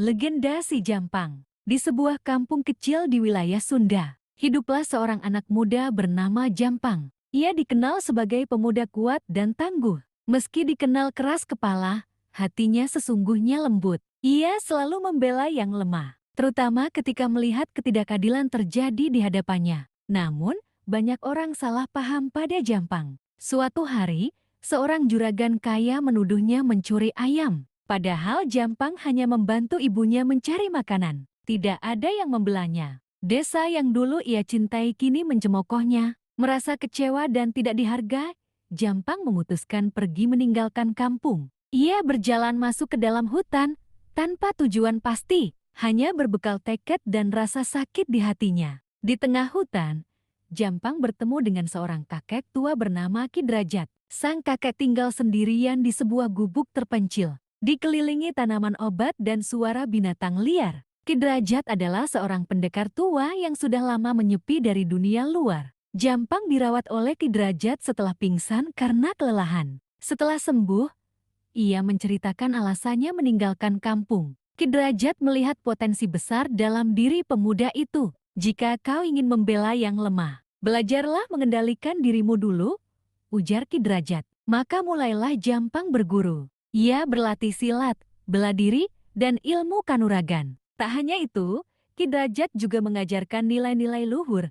Legenda Si Jampang. Di sebuah kampung kecil di wilayah Sunda, hiduplah seorang anak muda bernama Jampang. Ia dikenal sebagai pemuda kuat dan tangguh. Meski dikenal keras kepala, hatinya sesungguhnya lembut. Ia selalu membela yang lemah, terutama ketika melihat ketidakadilan terjadi di hadapannya. Namun, banyak orang salah paham pada Jampang. Suatu hari, seorang juragan kaya menuduhnya mencuri ayam. Padahal Jampang hanya membantu ibunya mencari makanan. Tidak ada yang membelanya. Desa yang dulu ia cintai kini mencemoohnya. Merasa kecewa dan tidak dihargai, Jampang memutuskan pergi meninggalkan kampung. Ia berjalan masuk ke dalam hutan tanpa tujuan pasti, hanya berbekal tekad dan rasa sakit di hatinya. Di tengah hutan, Jampang bertemu dengan seorang kakek tua bernama Ki Drajat. Sang kakek tinggal sendirian di sebuah gubuk terpencil, dikelilingi tanaman obat dan suara binatang liar. Ki Drajat adalah seorang pendekar tua yang sudah lama menyepi dari dunia luar. Jampang dirawat oleh Ki Drajat setelah pingsan karena kelelahan. Setelah sembuh, ia menceritakan alasannya meninggalkan kampung. Ki Drajat melihat potensi besar dalam diri pemuda itu. Jika kau ingin membela yang lemah, belajarlah mengendalikan dirimu dulu, ujar Ki Drajat. Maka mulailah Jampang berguru. Ia berlatih silat, bela diri, dan ilmu kanuragan. Tak hanya itu, Ki Drajat juga mengajarkan nilai-nilai luhur,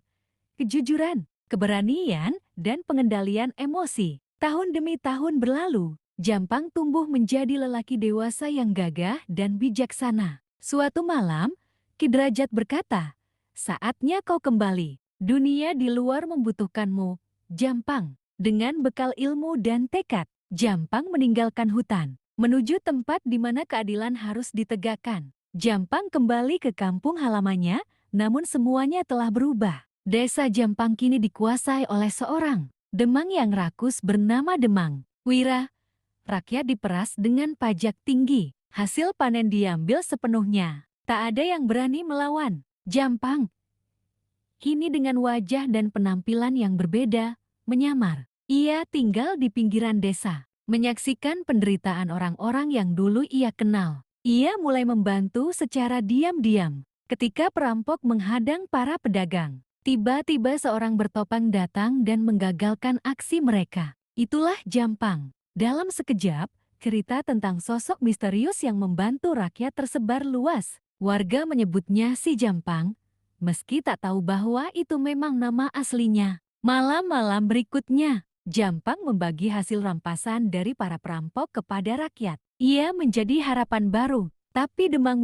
kejujuran, keberanian, dan pengendalian emosi. Tahun demi tahun berlalu, Jampang tumbuh menjadi lelaki dewasa yang gagah dan bijaksana. Suatu malam, Ki Drajat berkata, "Saatnya kau kembali. Dunia di luar membutuhkanmu, Jampang." Dengan bekal ilmu dan tekad, Jampang meninggalkan hutan, menuju tempat di mana keadilan harus ditegakkan. Jampang kembali ke kampung halamannya, namun semuanya telah berubah. Desa Jampang kini dikuasai oleh seorang Demang yang rakus bernama Demang Wira. Rakyat diperas dengan pajak tinggi. Hasil panen diambil sepenuhnya. Tak ada yang berani melawan. Jampang kini dengan wajah dan penampilan yang berbeda, menyamar. Ia tinggal di pinggiran desa, menyaksikan penderitaan orang-orang yang dulu ia kenal. Ia mulai membantu secara diam-diam. Ketika perampok menghadang para pedagang, tiba-tiba seorang bertopeng datang dan menggagalkan aksi mereka. Itulah Jampang. Dalam sekejap, cerita tentang sosok misterius yang membantu rakyat tersebar luas. Warga menyebutnya Si Jampang, meski tak tahu bahwa itu memang nama aslinya. Malam-malam berikutnya, Jampang membagi hasil rampasan dari para perampok kepada rakyat. Ia menjadi harapan baru, tapi Demang